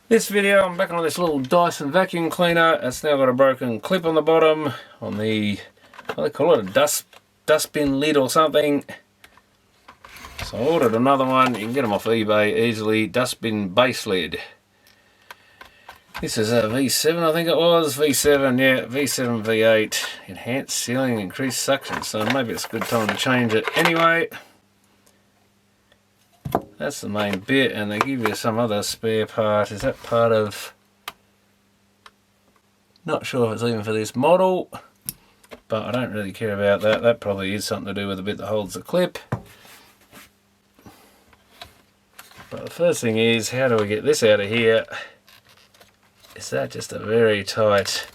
This video I'm back on this little Dyson vacuum cleaner. It's now got a broken clip on the bottom on the, what do they call it, a dustbin lid or something. So I ordered another one. You can get them off eBay easily. Dustbin base lid. This is a V7, I think it was. V7, yeah, V7, V8. Enhanced sealing, increased suction. So maybe it's a good time to change it anyway. That's the main bit, and they give you some other spare part. Is that part of... Not sure if it's even for this model, but I don't really care about that. That probably is something to do with the bit that holds the clip. But the first thing is, how do we get this out of here? Is that just a very tight...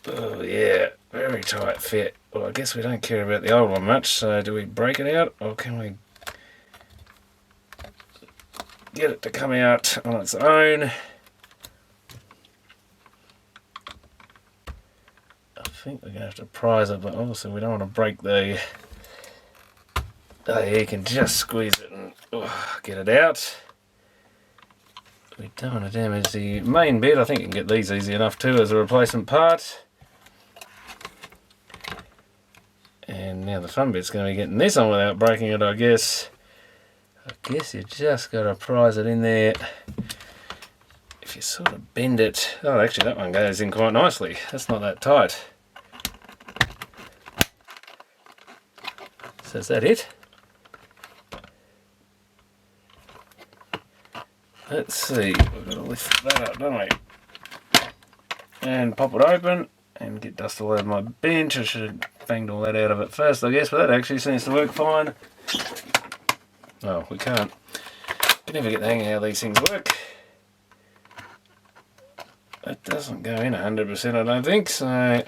Oh yeah, very tight fit. Well, I guess we don't care about the old one much, so do we break it out, or can we get it to come out on its own? I think we're going to have to prise it, but obviously we don't want to break the... Oh yeah, you can just squeeze it and get it out. We don't want to damage the main bit. I think you can get these easy enough too as a replacement part. And now the fun bit's going to be getting this on without breaking it, I guess. I guess you just got to prise it in there. If you sort of bend it... Oh, actually that one goes in quite nicely. That's not that tight. So is that it? Let's see, we've got to lift that up, don't we? And pop it open and get dust all over my bench. I should have banged all that out of it first, I guess, but that actually seems to work fine. Oh, we can't. You never get the hang of how these things work. It doesn't go in 100%, I don't think, so...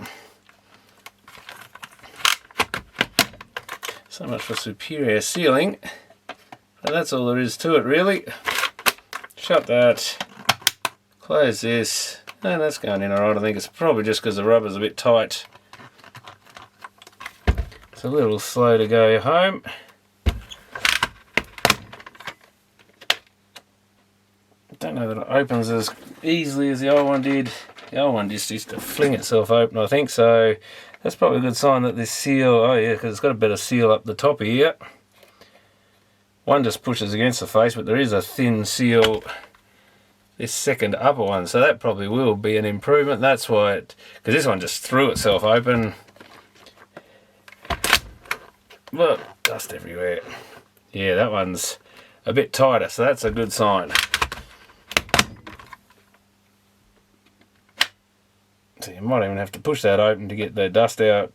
So much for superior sealing. But that's all there is to it, really. Shut that, close this, and that's going in alright. I think it's probably just because the rubber's a bit tight. It's a little slow to go home. I don't know that it opens as easily as the old one did. The old one just used to fling itself open, I think, so that's probably a good sign that this seal, oh yeah, because it's got a better seal up the top here. One just pushes against the face, but there is a thin seal, this second upper one, so that probably will be an improvement. That's why it, because this one just threw itself open. Look, dust everywhere. Yeah, that one's a bit tighter, so that's a good sign. So you might even have to push that open to get the dust out,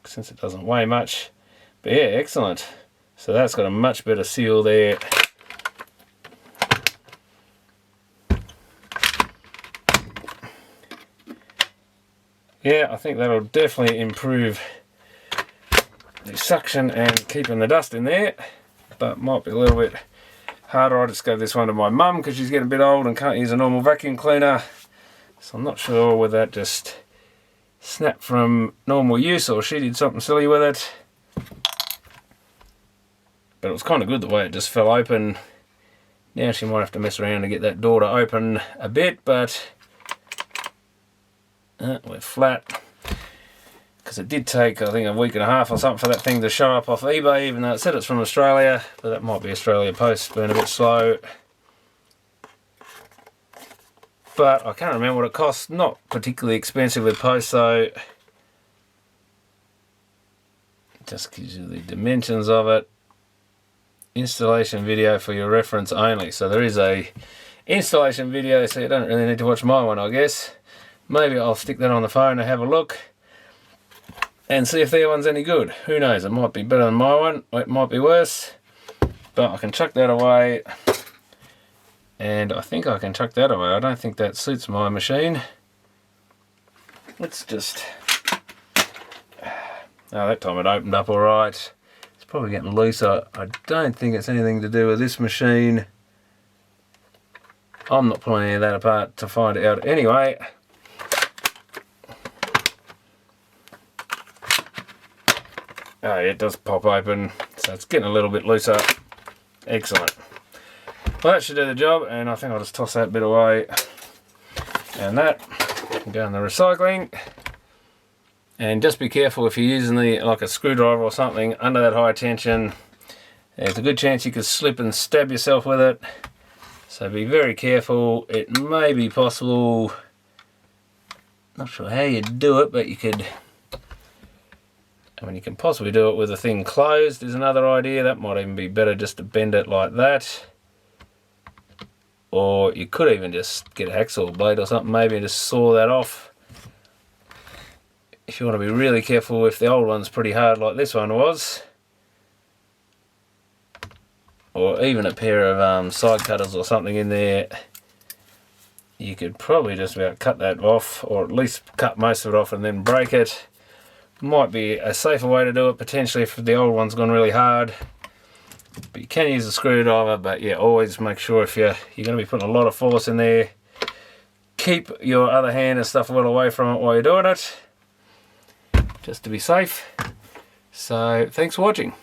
since it doesn't weigh much. But yeah, excellent. So that's got a much better seal there. Yeah, I think that'll definitely improve the suction and keeping the dust in there, but might be a little bit harder. I just gave this one to my mum because she's getting a bit old and can't use a normal vacuum cleaner. So I'm not sure whether that just snapped from normal use or she did something silly with it. But it was kind of good the way it just fell open. Now she might have to mess around to get that door to open a bit, but we're flat. Because it did take, I think, a week and a half or something for that thing to show up off eBay, even though it said it's from Australia. But that might be Australia Post being a bit slow. But I can't remember what it costs. Not particularly expensive with Post, so just gives you the dimensions of it. Installation video for your reference only. So there is a installation video, so you don't really need to watch my one, I guess. Maybe I'll stick that on the phone and have a look and see if their one's any good. Who knows, it might be better than my one, or it might be worse. But I can chuck that away. And I think I can chuck that away. I don't think that suits my machine. Let's just... Oh, that time it opened up alright. It's probably getting looser. I don't think it's anything to do with this machine. I'm not pulling any of that apart to find it out anyway. Oh, it does pop open, so it's getting a little bit looser. Excellent. Well, that should do the job, and I think I'll just toss that bit away. And that, go in the recycling. And just be careful if you're using like a screwdriver or something under that high tension. There's a good chance you could slip and stab yourself with it. So be very careful. It may be possible, not sure how you do it, but you could, I mean, you can possibly do it with the thing closed is another idea. That might even be better, just to bend it like that. Or you could even just get a hacksaw blade or something maybe and just saw that off. If you want to be really careful, if the old one's pretty hard like this one was, or even a pair of side cutters or something in there, you could probably just about cut that off, or at least cut most of it off and then break it. Might be a safer way to do it potentially if the old one's gone really hard. But you can use a screwdriver, but yeah, always make sure if you're going to be putting a lot of force in there, keep your other hand and stuff well away from it while you're doing it, just to be safe. So thanks for watching.